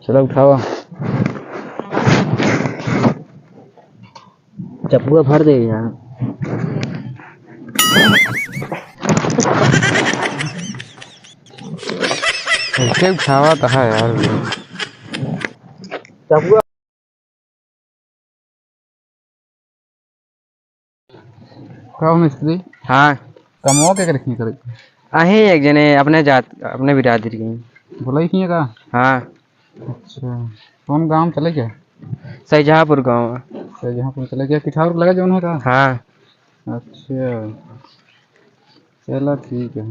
चलो उठाओ। चप्पू भर दे यार। ऐसे उठावा तो है यार। चप्पू कहो मिस्त्री। हाँ कमो के रखी करे। अही एक जने अपने अपने बिरादरी की बोला ही का। हाँ अच्छा कौन गांव चले गया? शाहजहाँपुर गाँव। तो यहाँ पर चले गया किठार लगा जो है का। हाँ अच्छा चलो ठीक है।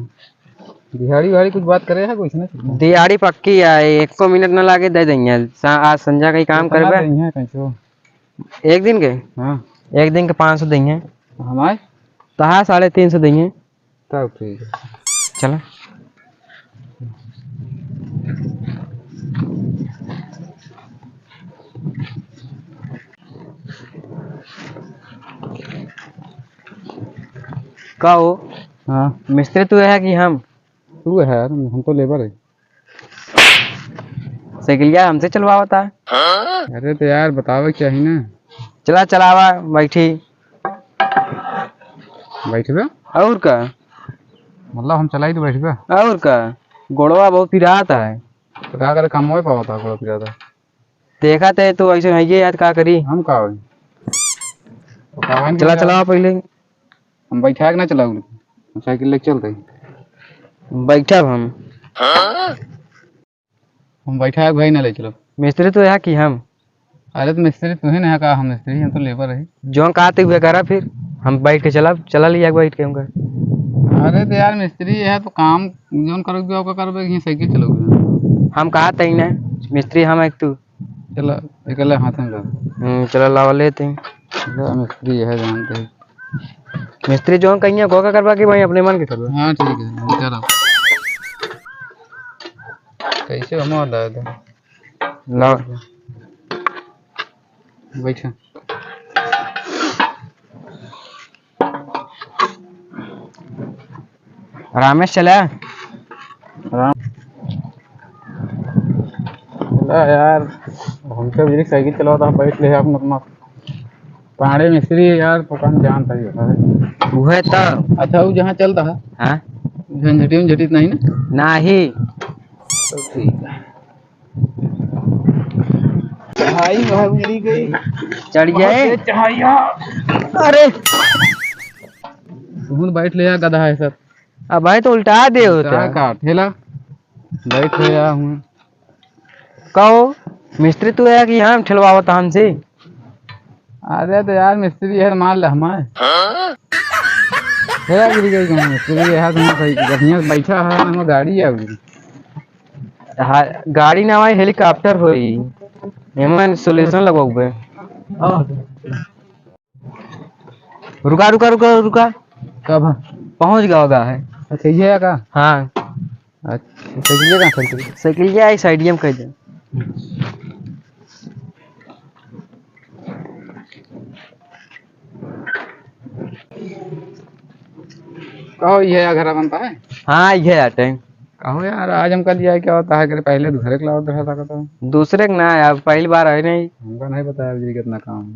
दिहाड़ी वाड़ी कुछ बात करे है कुछ नहीं। दिहाड़ी पक्की है 100 मिनट न लागे दे देंगे। आज संजय का ही काम करबे। एक दिन के हाँ एक दिन के 500 देंगे। हमारे तो हाँ 350 देंगे। तब ठीक है चलो कहो। हाँ मिस्त्री तू है कि हम? तू है यार हम तो लेबर है। साइकिलिया हमसे चलवाता है। अरे तो यार बतावे क्या ही ना। चला चलावा बैठी बैठ बे। और का मतलब हम चलाई तो बैठ बे। और का गोड़वा बहुत पिराता है। तो क्या करे कम हो पावा था थोड़ा ज्यादा। देखा थे तो ऐसे है याद का करी। हम का चला चलावा पहले। हम बैठा के ना चलाऊ साइकिल लेके चलते। बैठब हम बैठा भाई ना ले चलो। मिस्त्री तो है कि हम? अरे तो मिस्त्री तू ही नहीं कहा हम मिस्त्री हम तो लेबर है। जो कहते हुए करा फिर हम बैठ के चला लिया बैठ के हमका। अरे तो यार मिस्त्री है तो काम जोन करोगे आपका करबे यहीं साइकिल चलोगे। हम कहा तही ना मिस्त्री हम एक तू। चलो निकल हाथ में लो। चलो लावा लेते हैं। मिस्त्री है जानते हैं। मिस्त्री जो कहीं गोगा करवा के भाई अपने मन के करवा। हाँ ठीक है चलो। कैसे हम आता है लाओ बैठा। रामेश चला यार हम तो भी साइकिल चलाता बैठ ले अपना अपना पहाड़ी मिस्त्री यार दुकान जानता ही होता है। वो है तो अच्छा वो जहाँ चलता है हाँ झंझटित नहीं ना। नहीं तो ठीक है। चढ़ाई वहाँ उजड़ी गई। चढ़ जाए चढ़ाइया। अरे तुम बैठ ले यार गधा है सब। अब भाई तो उल्टा दे होता का ठेला बैठ ले यार हूँ। कहो मिस्त्री तू है कि हम ठेलवावता हमसे। अरे तो यार मिस्त्री है मान ले हमारे गिरी गई कहाँ मिस्त्री है बढ़िया बैठा है हम गाड़ी है। हाँ गाड़ी ना हमारी हेलीकॉप्टर हुई एमन सोल्यूशन लगवाओगे। रुका रुका रुका रुका कब पहुंच गया होगा है। अच्छा ये का। हाँ अच्छा साइकिल कहाँ चलती साइकिल आई साइडियम कह दे। कहो ये घर बनता है। हाँ ये आटे कहो यार आज हम कल क्या होता है कि पहले दूसरे क्लाउड रहा था। दूसरे का ना यार पहली बार है नहीं। हमको नहीं बताया जी कितना काम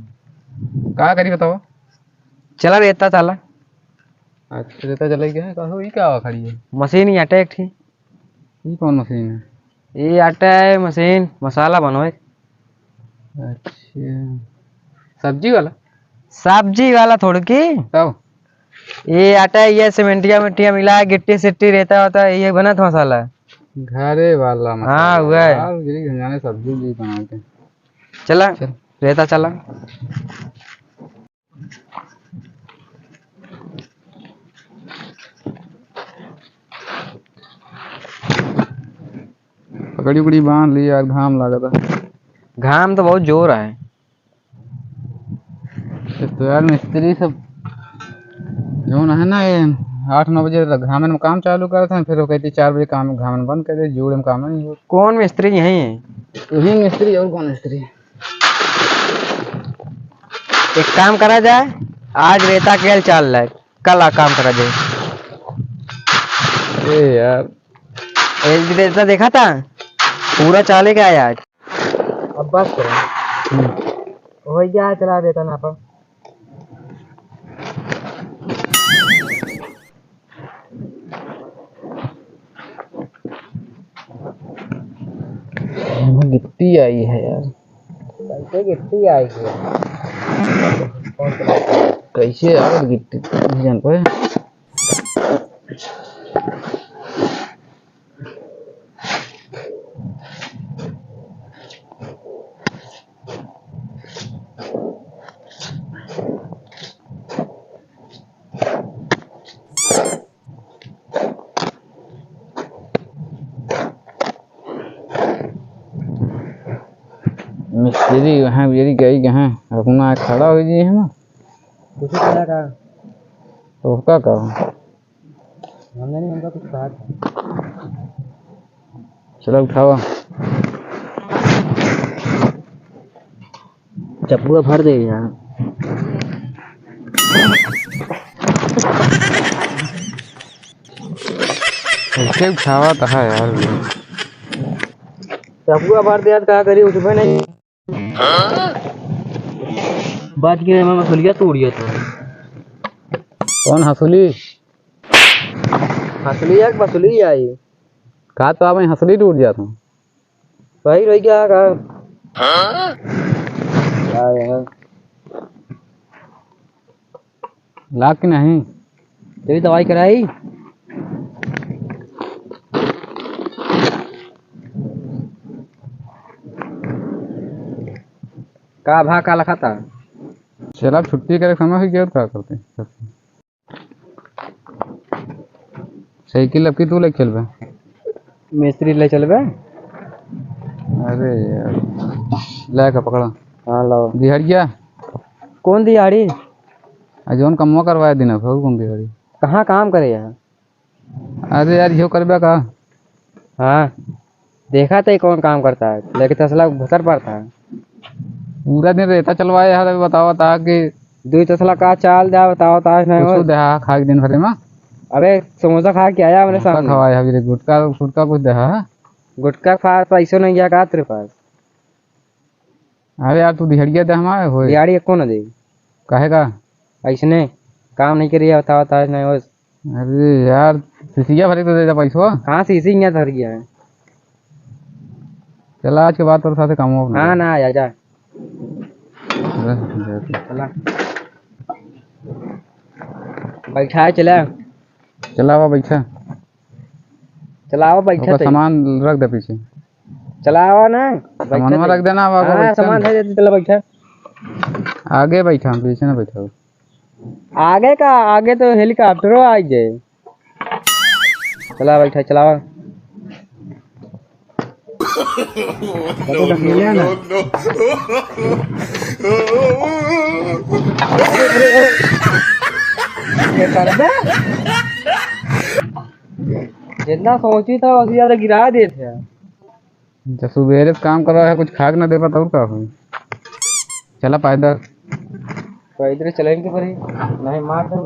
क्या करी बताओ। चला रहता चला। अच्छा रहता चले गया कहो ये क्या खड़ी है। मशीन ही आटा एक थी। ये कौन मशीन है? ये आटा है मशीन मसाला बनोए। अच्छा सब्जी वाला थोड़ी की तब ये आटा है ये सीमेंटिया मिट्टिया मिला गिट्टी सिट्टी रहता होता है ये बना था मसाला घरे वाला मसाला। हाँ हुआ है जाने सब्जी भी बना के चला रहता चला। पकड़ी उकड़ी बांध ली यार घाम लगा था। घाम तो बहुत जोर है। तो यार मिस्त्री सब जो है ना ये 8-9 बजे घामन में काम चालू करते हैं फिर वो कहती 4 बजे काम घामन बंद कर दे जोड़ में काम नहीं हो। कौन मिस्त्री यही है? यही मिस्त्री और कौन मिस्त्री? एक काम करा जाए आज रेता केल चाल रहा है कल काम करा जाए। अरे यार रेता देखा था पूरा चाले का आज। अब बस करो हो गया चला देता ना पर गिट्टी आई है यार, कैसे गिट्टी आई है कैसे यार गिट्टी नहीं जान पाए। मिस्त्री वहाँ मेरी गई कहाँ अपना खड़ा हो जी है ना कुछ क्या कहा तो उसका कहा हमने नहीं उनका कुछ कहा था। चलो उठाओ चप्पू भर दे यार कैसे उठावा था यार, चप्पू भर दे यार क्या करी उठबे नहीं बात के मैं मसलिया तोड़ दिया था कौन हंसुली हसलिया की मसली आई कहा तो आप हंसुली टूट जाता हूँ वही रह गया का यार लाग कि नहीं तेरी दवाई कराई का भा का लखा था चल आप छुट्टी करे समय हुई क्या क्या करते साइकिल अब की तू ले चल बे मिस्त्री ले चलबे अरे यार ले का पकड़ा हाँ लो दिहड़िया कौन दिहाड़ी जोन कमवा करवाया दिन कौन दिहड़ी कहाँ काम करे यार अरे यार यो करबे का हाँ देखा था कौन काम करता है लेकिन तसला भुतर पड़ता है पूरा दिन रहता चलवाया यार अभी बताओ था कि दो तसला का चाल जा बताओ ताश नहीं कुछ हो दहा खा के दिन भरे में अबे समोसा खा के आया मेरे सामने खवाया अभी गुटका गुटका कुछ दहा गुटका खा पैसों नहीं गया का तेरे पास अरे यार तू दिहड़िया दे हमारे हो दिहाड़ी को ना दे कहेगा ऐसने काम नहीं करिए बताओ ताश नहीं हो अरे यार सिसिया भरे तो दे दे पैसो कहाँ से इसी यहाँ धर गया है चला आज के बाद तेरे साथ काम हो हाँ ना आया जा चला चला बैठा चला चलावा बैठा चलाओ बैठा ओका सामान रख दे पीछे चलाओ ना सामान में रख देना अब आगे हाँ बैठा सामान है चला बैठा आगे बैठा पीछे ना बैठा आगे का आगे तो हेलीकॉप्टरों आ जाए चला बैठा चलाओ जितना सोची था उससे ज्यादा गिरा देते जब सुबेरे काम कर रहा है कुछ खाक ना दे पाता और का हो चला पैदल तो इधर चलेंगे पर नहीं मार तो